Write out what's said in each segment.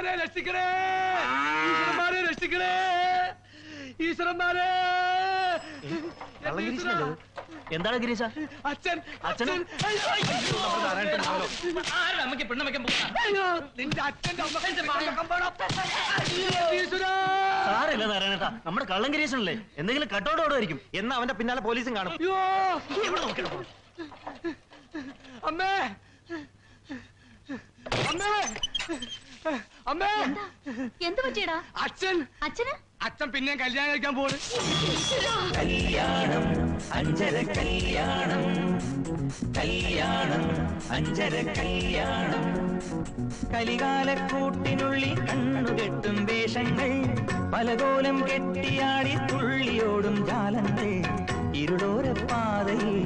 ഈശ്വരന്മാരെ രക്ഷിക്കണേ, ഈശ്വരന്മാരെ രക്ഷിക്കണേ, ഈശ്വരന്മാരെ. എന്താണ് ഗിരീശ? അച്ഛൻ അച്ഛനും അമ്മയ്ക്ക് പെണ്ണമ്മയ്ക്കും നിന്റെ അച്ഛന്റെ സാറില്ല നാരായണേട്ടാ, നമ്മുടെ കള്ളം ഗിരീശനല്ലേ, എന്തെങ്കിലും കട്ടോടോടായിരിക്കും. എന്നാ അവന്റെ പിന്നാലെ പോലീസും കാണും. അമ്മേ, അമ്മേ, അമ്മേ. എന്ത് പറ്റിയടാ? അച്ഛൻ അച്ഛന് അച്ഛൻ പിന്നെ കല്യാണം കഴിക്കാൻ പോണ്. കല്യാണം അഞ്ചര കല്യാണം, കല്യാണം അഞ്ചര കല്യാണം. കലികാലക്കൂട്ടിനുള്ളിൽ കണ്ണുകെട്ടും വേഷങ്ങൾ, പലകോലം കെട്ടിയാടി തുള്ളിയോടും ജാലങ്ങൾ. ഇരുളോരപ്പാതയിൽ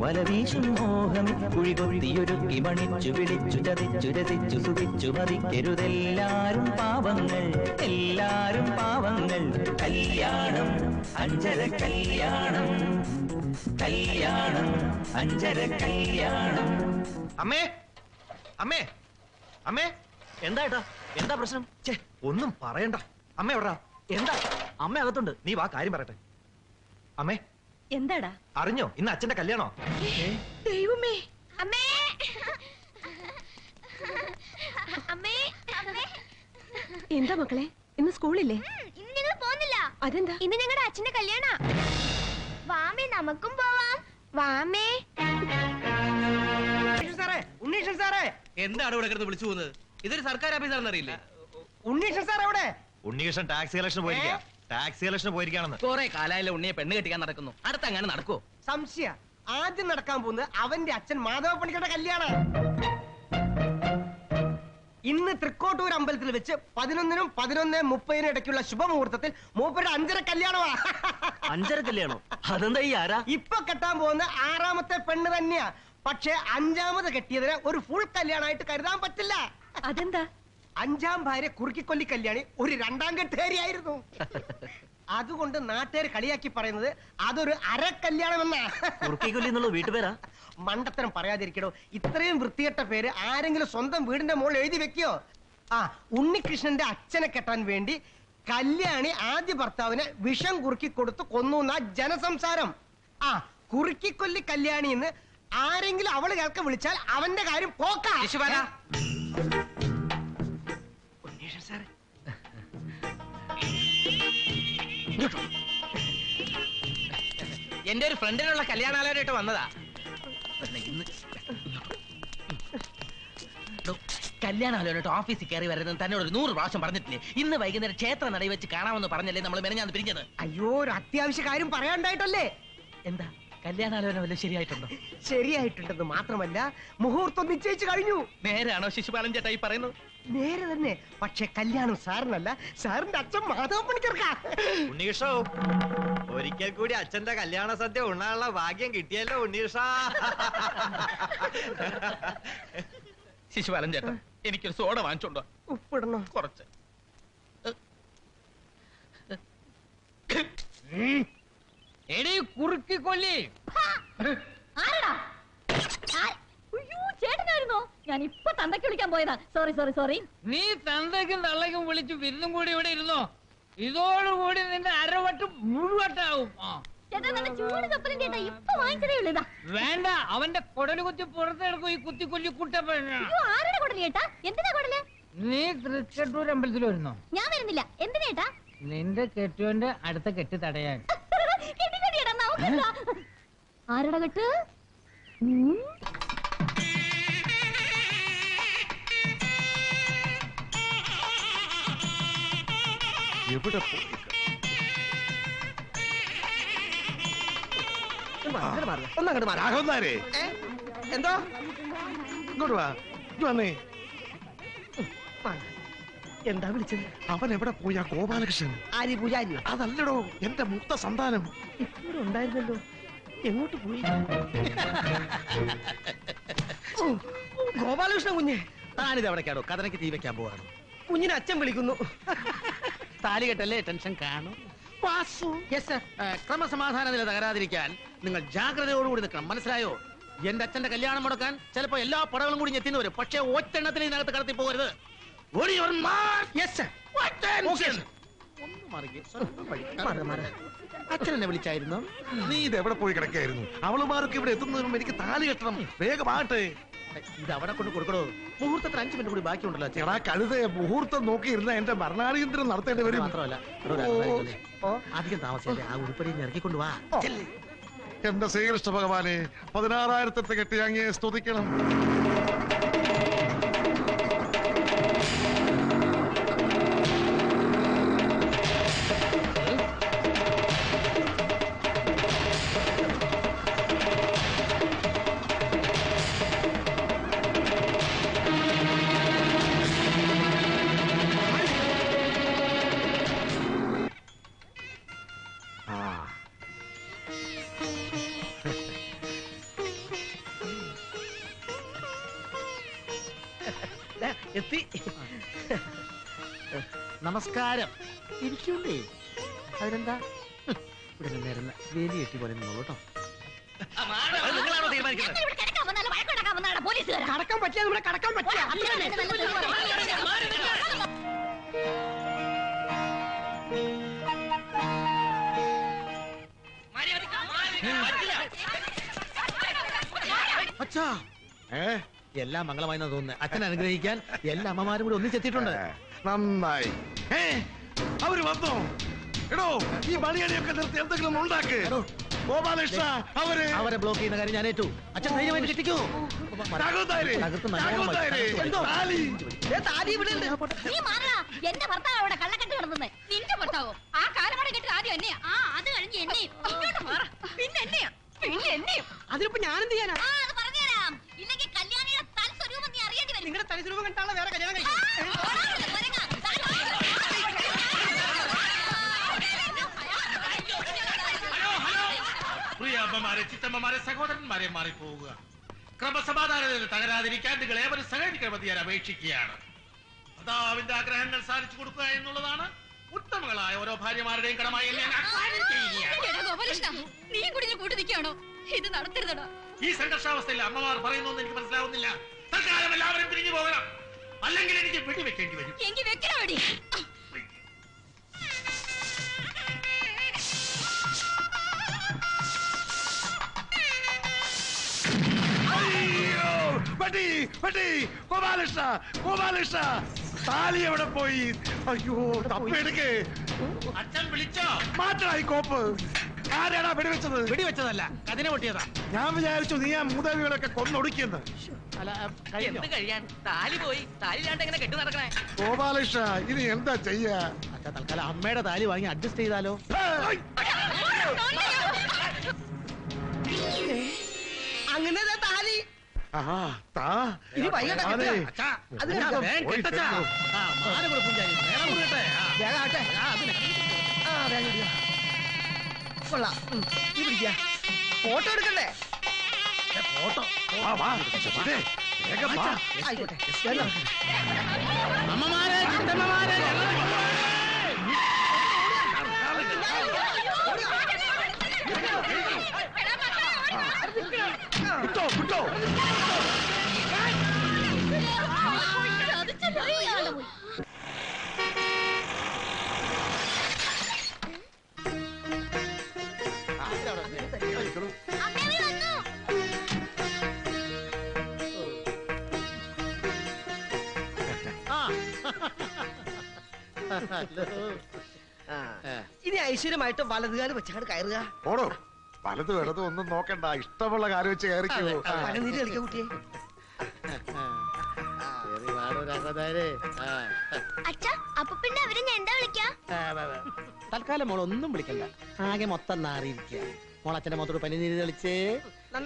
വലവീശും മോഹമി കുഴികൊത്തിയൊരുക്കി മണിച്ചു വിളിച്ചു ചതിച്ചു രസിച്ചു സുഖിച്ചു മതിക്കരുതെല്ലാരും പാവങ്ങൾ, എല്ലാരും പാവങ്ങൾ. കല്യാണം അഞ്ചര കല്യാണം, കല്യാണം അഞ്ചര കല്യാണം. അമ്മേ, അമ്മേ, അമ്മേ. എന്താ ഏട്ടാ, എന്താ പ്രശ്നം? ഒന്നും പറയണ്ട. അമ്മ എവിടാ? എന്താ? അമ്മ അകത്തുണ്ട്. നീ വാ, കാര്യം പറയട്ടെ. അമ്മേ, എന്താടാ? അറിഞ്ഞോ ഇന്ന് അച്ഛന്റെ കല്യാണോ? ദൈവമേ. അമ്മേ, അമ്മേ, അമ്മേ. എന്താ മക്കളെ, ഇന്ന് സ്കൂളില്ലേ? ഇന്ന് ഞങ്ങൾ പോകുന്നില്ല. അതെന്താ? ഇന്ന് ഞങ്ങളുടെ അച്ഛന്റെ കല്യാണ. വാമേ, നമുക്കും പോവാം. വാമേ. ഉണ്ണീഷൻ സാറേ, എന്താണ് ഇവിടെ കിടന്ന് വിളിച്ചു പോകുന്നത്? ഇതൊരു സർക്കാർ ഓഫീസാണെന്ന് അറിയില്ലേ? ഉണ്ണീഷൻ സാർ എവിടെ? ഉണ്ണികൃഷ്ണൻ ടാക്സി കളക്ഷന് പോയിരിക്കാ. ടാക്സി കളക്ഷന് പോയിരിക്കാണെന്ന്. കുറെ കാലായാലും ഉണ്ണിയെ പെണ്ണ് കെട്ടിക്കാൻ നടക്കുന്നു. അടുത്ത അങ്ങനെ നടക്കുവോ? സംശയ ആദ്യം നടക്കാൻ പോകുന്നത് അവന്റെ അച്ഛൻ മാധവ പണിക്കരുടെ കല്യാണ. ഇന്ന് തൃക്കോട്ടൂർ അമ്പലത്തിൽ വെച്ച് 11-നും 11:30 ഇടയ്ക്കുള്ള ശുഭമുഹൂർത്തത്തിൽ മൂപ്പരുടെ 5:30 കല്യാണമാ. 5:30 കല്യാണോ? അതെന്താ ഈ ആരാ? ഇപ്പൊ കെട്ടാൻ പോകുന്ന 6ാമത്തെ പെണ്ണ് തന്നെയാ. പക്ഷെ 5ാമത് കെട്ടിയതിനെ ഒരു ഫുൾ കല്യാണമായിട്ട് കരുതാൻ പറ്റില്ല. അതെന്താ? 5ാം ഭാര്യ കുറുക്കിക്കൊല്ലി കല്യാണി ഒരു 2ാം കെട്ടുകാരിയായിരുന്നു. അതുകൊണ്ട് നാട്ടുകാർ കളിയാക്കി പറയുന്നത് അതൊരു അര കല്യാണമെന്നാ. കുറുക്കിക്കൊല്ലി എന്നുള്ള വീട്ടുപേരാ? മണ്ടത്തരം പറയാതിരിക്കണോ. ഇത്രയും വൃത്തികെട്ട പേര് ആരെങ്കിലും സ്വന്തം വീടിന്റെ മുകളിൽ എഴുതി വെക്കോ? ഉണ്ണികൃഷ്ണന്റെ അച്ഛനെ കെട്ടാൻ വേണ്ടി കല്യാണി ആദ്യ ഭർത്താവിനെ വിഷം കുറുക്കി കൊടുത്ത് കൊന്നുന്ന ജനസംസാരം. കുറുക്കിക്കൊല്ലി കല്യാണി എന്ന് ആരെങ്കിലും അവള് കേൾക്ക വിളിച്ചാൽ അവന്റെ കാര്യം പോക്കാ. എന്റെ ഒരു ഫ്രണ്ടിനുള്ള കല്യാണാലോചനയായിട്ട് വന്നതാ. കല്യാണാലോചനയായിട്ട് ഓഫീസിൽ കയറി വരുന്നത് തന്നോട് ഒരു 100 പ്രാവശ്യം പറഞ്ഞിട്ടില്ലേ? ഇന്ന് വൈകുന്നേരം ക്ഷേത്ര നടയിൽ വെച്ച് കാണാമെന്ന് പറഞ്ഞല്ലേ നമ്മൾ മെനഞ്ഞാന്ന് പിരിഞ്ഞത്? അയ്യോ, ഒരു അത്യാവശ്യ കാര്യം പറയാണ്ടായിട്ടല്ലേ. എന്താ കല്യാണാലോചന വല്ല ശരിയായിട്ടുണ്ടോ? ശരിയായിട്ടുണ്ടെന്ന് മാത്രമല്ല, മുഹൂർത്തം നിശ്ചയിച്ചു കഴിഞ്ഞു. നേരാണോ ശിശുപാലൻ ചേട്ടാ ഈ പറയുന്നത്? നേരെ തന്നെ. പക്ഷെ കല്യാണം സാറിനല്ല, സാറിന്റെ അച്ഛൻ മാധവ പണിക്കർക്കാ. ഉണ്ണികൃഷ്ണ, ഒരിക്കൽ കൂടി അച്ഛന്റെ കല്യാണ സദ്യ ഉണ്ണാനുള്ള ഭാഗ്യം കിട്ടിയല്ലോ ഉണ്ണികൃഷ്ണ. ശിശുപാലൻ ചേട്ടാ, എനിക്കൊരു സോഡ വാങ്ങിച്ചോണ്ടോ? ഉപ്പിടണോ? കുറച്ച്. എടീ കുറുക്കിക്കൊല്ലി. ആരടാ? ചേട്ടനായിരുന്നോ? ഞാൻ ഇപ്പൊ തന്തയ്ക്ക് വിളിക്കാൻ പോയതാ. Sorry sorry sorry. നീ തന്തയ്ക്കും തള്ളയ്ക്കും വിളിച്ചു വിരുന്നും കൂടി ഇവിടെ ഇരുന്നോ? ഇതോടുകൂടി നിന്റെ അരവട്ട് മുഴുവട്ടാവും. വേണ്ട, അവന്റെ കൊടല് കുത്തി പുറത്തെടുക്കും ഈ കുത്തിക്കൊല്ലി കുട്ടപ്പനാ. നീ തൃക്കട്ടൂർ അമ്പലത്തിൽ വരുന്നോ? ഞാൻ വരുന്നില്ല. എന്തിനേട്ടാ? നിന്റെ കെട്ടുവന്റെ അടുത്ത കെട്ട് തടയാൻ. ആരുടെ കെട്ട്? എവിടെ എന്തോ ഇങ്ങോട്ട് വാ. വന്നേ. എന്താ വിളിച്ചത്? അവൻ എവിടെ പോയാ ഗോപാലകൃഷ്ണൻ? ആരി പൂജാരി? അതല്ലടോ, എന്റെ മൂത്ത സന്താനം. ഇവിടെ ഉണ്ടായിരുന്നല്ലോ. എങ്ങോട്ട് പോയി? ഗോപാലകൃഷ്ണൻ കുഞ്ഞ്, താനിത് എവിടേക്കാണോ? കഥനക്ക് തീ വെക്കാൻ പോവാണ്. കുഞ്ഞിനെ അച്ഛൻ വിളിക്കുന്നു. താലി കെട്ടല്ലേ ടെൻഷൻ കാണും. ക്രമസമാധാന നില തകരാതിരിക്കാൻ നിങ്ങൾ ജാഗ്രതയോടുകൂടി നിൽക്കണം, മനസ്സിലായോ? എന്റെ അച്ഛന്റെ കല്യാണം മുടക്കാൻ ചിലപ്പോ എല്ലാ പടകളും കൂടി ഞെത്തിന്ന് വരും. പക്ഷേ ഒറ്റെണ്ണത്തിൽ ഇതിനകത്ത് കടത്തി പോകരുത്. അച്ഛനെന്നെ വിളിച്ചായിരുന്നു. നീ ഇത് എവിടെ പോയി കിടക്കായിരുന്നു? അവളുമാർക്ക് ഇവിടെ എത്തുന്നതിനും എനിക്ക് താലി കെട്ടണം. വേഗമാട്ടെ. ഇത് അവിടെ കൊണ്ട് കൊടുക്കണോ? മുഹൂർത്തത്തിന് 5 മിനിറ്റ് കൂടി ബാക്കിയുണ്ടല്ലോ. ചേടാ കഴുതേ, മുഹൂർത്തം നോക്കിയിരുന്ന എന്റെ മരണാടിയന്ത്രം നടത്തേണ്ടി വരും. മാത്രമല്ല അധികം താമസിച്ചല്ലേ, ആ ഉരുപ്പടി ഇറക്കിക്കൊണ്ട് വാ. എന്റെ ശ്രീകൃഷ്ണ ഭഗവാനെ, 16,000 കെട്ടി അങ്ങേ സ്തുതിക്കണം. എത്തി. നമസ്കാരം. ഇരിക്കൂണ്ടേ? അതിനെന്താ, ഇവിടെ നിന്നിരുന്ന വേലി കെട്ടി പോലെ നിന്നോളൂ കേട്ടോ. നിങ്ങളാണോ തീരുമാനിക്കുന്നത്? കടക്കാൻ പറ്റില്ല, നമ്മുടെ കടക്കാൻ പറ്റില്ല. അച്ഛാ, എല്ലാം മംഗളമായി തോന്നുന്നത്. അച്ഛൻ അനുഗ്രഹിക്കാൻ എല്ലാ അമ്മമാരും കൂടി ഒന്നിച്ചെത്തിയിട്ടുണ്ട്. നന്നായി. അവര് വന്നോ? എടോ, ഈ മണിയടിയൊക്കെ നിർത്തി എന്തെങ്കിലും ഉണ്ടാക്ക്. ഗോപാലകൃഷ്ണ, അവരെ ബ്ലോക്ക് ചെയ്യുന്ന കാര്യം ഞാൻ ഏറ്റു. അച്ഛൻ ധൈര്യമായിട്ട് കിട്ടിക്കോ. എന്റെ ഭർത്താവ് അവിടെ കള്ളക്കെട്ട് കിടന്നേ. നിന്റെ ഭർത്താവോ? ആ കാലമട കെട്ടി ആദ്യം എന്നെയാ. ആ അത് കഴിഞ്ഞ് എന്നെയും. പിന്നെ എന്നെയാ. പിന്നെ എന്നെയും. അതിലിപ്പോ ഞാനെന്ത് ചെയ്യാനാ? അത് പറഞ്ഞുതരാം. ഇല്ലെങ്കിൽ കല്യാണിയുടെ തൽസ്വരൂപം നീ അറിയേണ്ടി വരും. നിങ്ങളുടെ തനിസ്വരൂപം കണ്ടാണോ വേറെ കല്യാണം കഴിക്കും? പ്രിയ അമ്മമാരെ, ചിത്തമ്മമാരെ, സഹോദരന്മാരെ മാറിപ്പോവുക. ക്രമസമാധാനത്തിന് തകരാതിരിക്കാൻ നിങ്ങൾ ഏവരും സഹകരിക്കണമെന്ന് ഞാൻ അപേക്ഷിക്കുകയാണ്. ഭർത്താവിന്റെ ആഗ്രഹങ്ങൾ സാധിച്ചു കൊടുക്കുക എന്നുള്ളതാണ് ഉത്തമങ്ങളായ ഓരോ ഭാര്യമാരുടെയും കടമായി ഞാൻ അക്കാര്യം ചെയ്യുകയാണ്. നീ കൂടി കൂട്ടി നിൽക്കുകയാണോ? ഇത് നടത്തരുതടാ. ഈ സംഘർഷാവസ്ഥയിൽ അമ്മമാർ പറയുന്നൊന്നും എനിക്ക് മനസ്സിലാവുന്നില്ല. തൽക്കാലം എല്ലാവരും പിരിഞ്ഞു പോകണം, അല്ലെങ്കിൽ എനിക്ക് വെടിവെക്കേണ്ടി വരും. എങ്കിൽ വെക്കണ വെടി. ഗോപാലകൃഷ്ണ, ഗോപാലകൃഷ്ണ, താലി എവിടെ പോയി? അയ്യോ, തപ്പെടുക്ക്. അച്ഛൻ വിളിച്ചോ? മാറ്റായി കോപ്പ്. ആരാടാ വെടിവെച്ചത്? വെടിവെച്ചതല്ല, കതിനെ പൊട്ടിയതാ. ഞാൻ വിചാരിച്ചു നീ ആ മൂതാവികളൊക്കെ കൊന്നൊടുക്കിയെന്ന്. എന്ത് കഴിയാൻ? താലി പോയി. താലിലാണ്ട് എങ്ങനെ കെട്ടു നടക്കണേ? ഗോപാലകൃഷ്ണ, ഇനി എന്താ ചെയ്യാ? അച്ഛാ, തൽക്കാലം അമ്മയുടെ താലി വാങ്ങി അഡ്ജസ്റ്റ് ചെയ്താലോ? അങ്ങനെ താലി ഇനി വൈകിട്ട് കൊള്ളാം. ഫോട്ടോ എടുക്കണ്ടേ? ഫോട്ടോ ആയിക്കോട്ടെ. അമ്മമാരെ, ചിത്തമ്മമാരെ, വിട്ടോ വിട്ടോ. ഇനി ഐശ്വര്യമായിട്ട് വലതുകാല് വെച്ചാണ് കയറുക. ഓടോ, വലതും ഇടതും ഒന്നും നോക്കണ്ട, ഇഷ്ടമുള്ള കാര്യം വെച്ച് കയറിക്കോ. പഴനീര് കളിക്കാം കുട്ടിയെ. അച്ഛാ, അപ്പൊ പിന്നെ അവരെ ഞാൻ എന്താ വിളിക്കാ? തൽക്കാലം മോൾ ഒന്നും വിളിക്കണ്ട, ആകെ മൊത്തം നാറിയിരിക്കുക. മോളച്ഛന്റെ മൊത്തോട് പനിനീര് തെളിച്ച്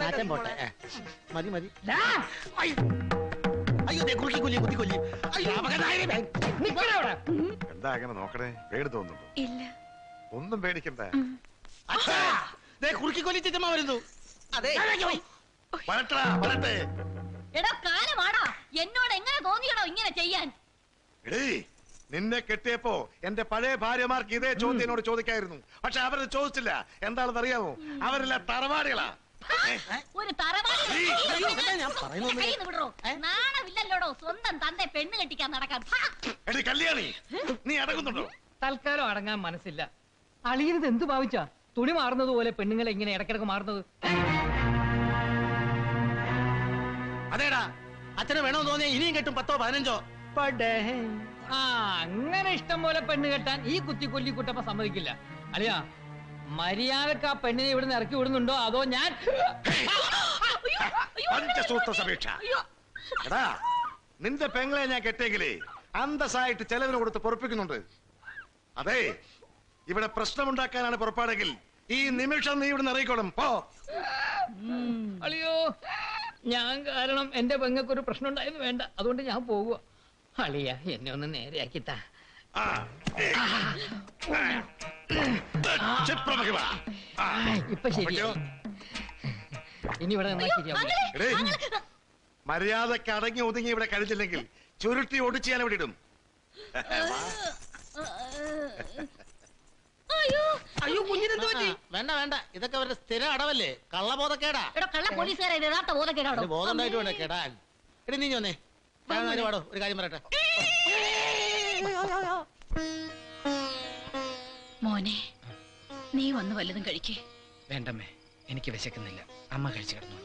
നാറ്റം പോട്ടെ. മതി മതി. അയ്യോ, കുറുക്കിക്കൊല്ലി, കുത്തിക്കൊല്ലി. എന്താ അങ്ങനെ നോക്കണേ? പേടി തോന്നുന്നുണ്ടോ? ഇല്ല. ഒന്നും പേടിക്കണ്ട. കുറുക്കിക്കൊല്ലി ചിറ്റമ്മ വരുന്നു. അതെ, വരട്ടെ. എടാ കാലമാടാ, എന്നോട് എങ്ങനെ തോന്നിയടോ ഇങ്ങനെ ചെയ്യാൻ? എടീ, നിന്നെ കെട്ടിയപ്പോ എന്റെ പഴയ ഭാര്യമാർക്ക് ഇതേ ചോദ്യം എന്നോട് ചോദിക്കായിരുന്നു. പക്ഷെ അവരത് ചോദിച്ചില്ല. എന്താണെന്ന് അറിയാമോ? അവരെല്ലാം തറവാടികളാ. ഒരു തറവാട് ഞാൻ പറയുന്നത് കയ്യിന്ന് വിടറോ. നാണമില്ലല്ലോടോ സ്വന്തം തന്റെ പെണ്ണ് കെട്ടിക്കാൻ നടക്കാൻ. എടി കല്യാണി, നീ അടങ്ങുന്നുണ്ടോ? തൽക്കാലം അടങ്ങാൻ മനസ്സില്ല. അളിയനത് എന്ത് ഭാവിച്ചാ തുണി മാറുന്നത് പോലെ പെണ്ണുങ്ങളെ ഇങ്ങനെ ഇടക്കിടക്ക് മാറുന്നത്? അതേടാ, അച്ഛനെ വേണമെന്ന് തോന്നിയാ ഇനിയും കെട്ടും 10ഓ 15ഓ. ആ അങ്ങനെ ഇഷ്ടം പോലെ പെണ്ണ് കെട്ടാൻ ഈ കുത്തി കൊല്ലി കുട്ടപ്പ സമ്മതിക്കില്ല. അളിയാ, മര്യാദക്ക് ആ പെണ്ണിനെ ഇവിടുന്ന് ഇറക്കി വിടുന്നുണ്ടോ അതോ ഞാൻ പഞ്ചസൂത്ര സമീക്ഷ. എടാ, നിന്റെ പെങ്ങളെ ഞാൻ കെട്ടിയെങ്കിലേ അന്തസ്സായിട്ട് ചെലവിന് കൊടുത്ത് പൊറപ്പിക്കുന്നുണ്ട്. അതെ, ഇവിടെ പ്രശ്നമുണ്ടാക്കാനാണ് പുറപ്പാടെങ്കിൽ ഈ നിമിഷം നീ ഇവിടുന്ന് ഇറങ്ങിക്കോളും. പോ. അളിയോ, ഞാൻ കാരണം എന്റെ പെങ്ങൾക്കൊരു പ്രശ്നം ഉണ്ടായെന്ന് വേണ്ട, അതുകൊണ്ട് ഞാൻ പോകുക. അളിയ, എന്നെ ഒന്ന് നേരെയാക്കിത്താ. ഇപ്പൊ ശരിയോ? ഇനി ഇവിടെ നിന്നാ ശരിയാവും. മര്യാദക്ക് അടങ്ങി ഒതുങ്ങി ഇവിടെ കഴിഞ്ഞില്ലെങ്കിൽ ചുരുട്ടി ഒടിച്ച് ഞാൻ ഇവിടെ ഇടും. അയ്യോ, കുഞ്ഞിനെന്ത് പറ്റി? വേണ്ട വേണ്ട, ഇതൊക്കെ അവരുടെ സ്ഥിരം അടവല്ലേ, കള്ളബോധക്കേടാ. കള്ള പോലീസുകാരെ യഥാർത്ഥ ബോധക്കേടാണോ? ബോധം ഉണ്ടായിട്ട് വേണ്ട കേടാൻ. എടി നീ വന്നേ, പാടോ, ഒരു കാര്യം പറയട്ടെ. മോനെ, നീ വന്ന് വല്ലതും കഴിക്കേ. വേണ്ടമ്മേ, എനിക്ക് വിശക്കുന്നില്ല. അമ്മ കഴിച്ചു കിടന്നു.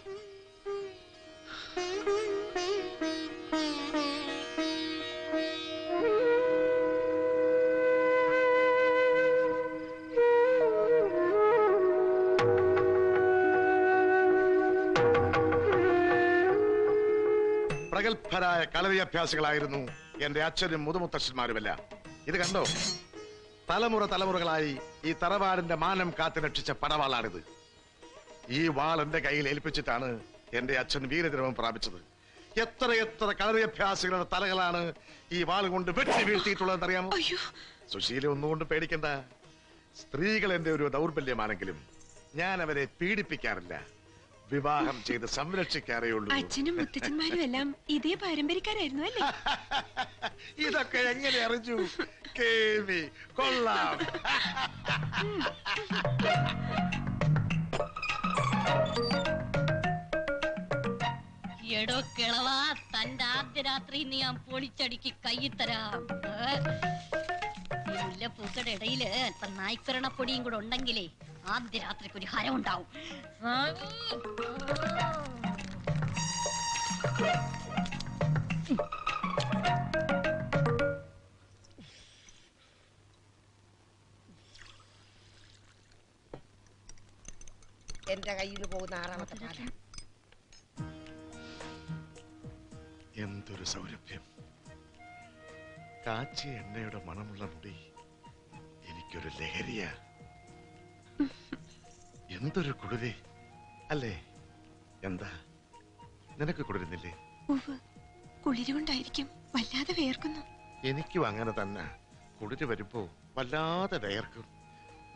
പ്രഗത്ഭരായ കളരിയഭ്യാസികളായിരുന്നു എന്റെ അച്ഛനും മുതുമുത്തച്ഛന്മാരുമെല്ലാം. ഇത് കണ്ടോ, തലമുറ തലമുറകളായി ഈ തറവാടിന്റെ മാനം കാത്തു രക്ഷിച്ച പടവാളാണിത്. ഈ വാൾ എന്റെ കയ്യിൽ ഏൽപ്പിച്ചിട്ടാണ് എന്റെ അച്ഛൻ വീരദ്രവം പ്രാപിച്ചത്. എത്ര കളരിയഭ്യാസികളുടെ തലകളാണ് ഈ വാൾ കൊണ്ട് വെട്ടി വീഴ്ത്തിയിട്ടുള്ളതെന്ന് അറിയാമോ? സുശീല ഒന്നുകൊണ്ട് പേടിക്കണ്ട. സ്ത്രീകൾ എന്റെ ഒരു ദൗർബല്യമാണെങ്കിലും ഞാൻ അവരെ പീഡിപ്പിക്കാറില്ല, വിവാഹം ചെയ്ത് സംരക്ഷിക്കാറേ ഉള്ളൂ. അച്ഛനും മുത്തച്ഛന്മാരും എല്ലാം ഇതേ പാരമ്പര്യക്കാരായിരുന്നു അല്ലേ? ഇതൊക്കെ എങ്ങനെ അറിഞ്ഞു? കേവി കൊള്ളാം. എടോ കിളവാ, തന്റെ ആദ്യ രാത്രി നീ ഞാൻ പൊളിച്ചടിക്ക് കൈത്തരാം. മുല്ലപ്പൂക്കളുടെ ഇടയില് അല്പം നായ്ക്കരണപ്പൊടിയും കൂടെ ഉണ്ടെങ്കിലേ ആദ്യ രാത്രിക്ക് ഒരു ഹരം ഉണ്ടാവും. എന്റെ കയ്യിൽ നിന്ന് പോകുന്ന 6ാമത്തെ പാല. എന്തൊരു സൗരഭ്യം! കാച്ചിയ എണ്ണയുടെ മണമുള്ള മുടി എനിക്കൊരു ലഹരിയാ. എന്തൊരു കുളിരേ അല്ലേ? എന്താ, നിനക്ക് കുളിരുന്നില്ലേ? കുളിരുകൊണ്ടായിരിക്കും, വല്ലാതെ വേർക്കുന്നു. എനിക്കും അങ്ങനെ തന്നെ. കുളിര് വരുമ്പോ വല്ലാതെ വേർക്കും.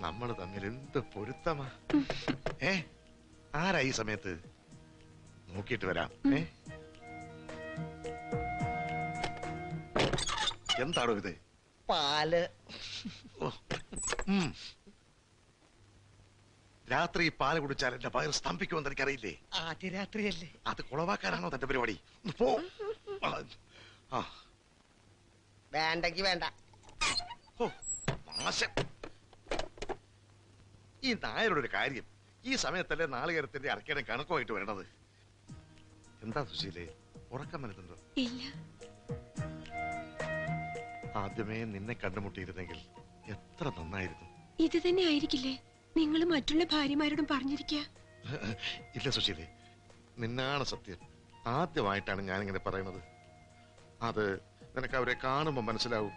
നമ്മൾ തമ്മിൽ എന്ത് പൊരുത്തമാ. ആരാ ഈ സമയത്ത്? നോക്കിയിട്ട് വരാം. എന്താണോ ഇത്? പാല്. രാത്രി പാല് കുടിച്ചാൽ എന്റെ വയറ് സ്തംഭിക്കുമെന്ന് എനിക്കറിയില്ലേ? ആദ്യ രാത്രിയല്ലേ? അത് കുളവാക്കാനാണോ തന്റെ പരിപാടി? പോ. വേണ്ടെങ്കി വേണ്ട. ഈ നായരുടെ ഒരു കാര്യം, ഈ സമയത്തല്ലേ നാളികേരത്തിന്റെ അരക്കേടെ കണക്കുമായിട്ട് വരണത്. എന്താ സുശീലേ, ഉറക്കം വരുന്നുണ്ടോ? ഇല്ല. ആദ്യമേ നിന്നെ കണ്ടുമുട്ടിയിരുന്നെങ്കിൽ എത്ര നന്നായിരുന്നു. ഇത് തന്നെ ആയിരിക്കില്ലേ നിങ്ങൾ മറ്റുള്ള ഭാര്യമാരോടും പറഞ്ഞിരിക്കുക? ഇല്ല സുശീലേ, നിന്നാണ് സത്യം. ആദ്യമായിട്ടാണ് ഞാനിങ്ങനെ പറയുന്നത്. അത് നിനക്ക് അവരെ കാണുമ്പോ മനസ്സിലാവും.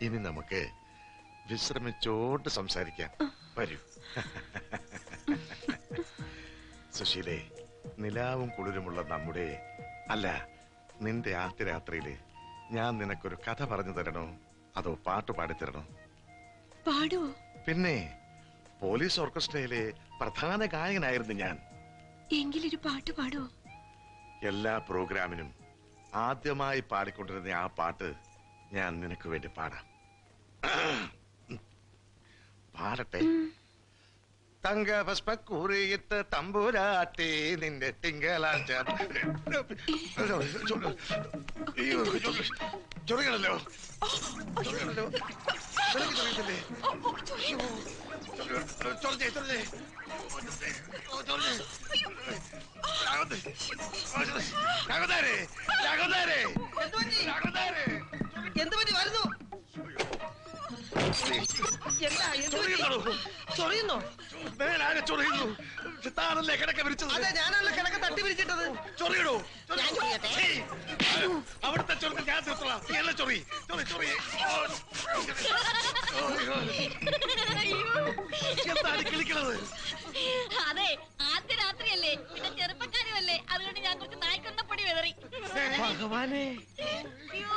ഇനി നമുക്ക് വിശ്രമിച്ചോട്ട് സംസാരിക്കാം. വരൂ. സുശീലേ, നിലാവും കുളിരുമുള്ള നമ്മുടെ, അല്ല നിന്റെ ആദ്യ രാത്രിയില് ഞാൻ നിനക്കൊരു കഥ പറഞ്ഞു തരണോ അതോ പാട്ട് പാടിത്തരണോ? പാടുവോ? പിന്നെ, പോലീസ് ഓർക്കസ്ട്രയിലെ പ്രധാന ഗായകനായിരുന്നു ഞാൻ. എങ്കിലൊരു പാട്ട് പാടുവോ? എല്ലാ പ്രോഗ്രാമിനും ആദ്യമായി പാടിക്കൊണ്ടിരുന്ന ആ പാട്ട് ഞാൻ നിനക്ക് വേണ്ടി പാടാം. പാടട്ടെ. തങ്ക പുഷ്പക്കൂറിയിട്ട് തമ്പുരാട്ടി നിന്റെ തിങ്കളാഴ്ച ചൊറികളല്ലോ എന്ത് പറ്റി വരുന്നു? ചൊറിയുന്നോ? ചൊറിയുന്നു. താനല്ലേ കിടക്ക വിരിച്ചത്? അതെ, ഞാനല്ലേ കിടക്ക തട്ടി വിരിച്ചിട്ടത്. ചൊറിയിടൂ. ഞാൻ ചൊറിയട്ടെ? അവിടുത്തെ ചൊറിക്ക് ഞാൻ തീർത്തോളാം. നീ എല്ലാം ചൊറി ചൊറി. എന്താണ് കിളിക്കണത്? അതെ, ആദ്യ രാത്രിയല്ലേ, പിന്നെ ചെറുപ്പക്കാരുമല്ലേ, അതുകൊണ്ട് ഞാൻ കുറച്ച് നായ്ക്കൊന്നപ്പൊടി വെതറി. ഭഗവാനെ, അയ്യോ.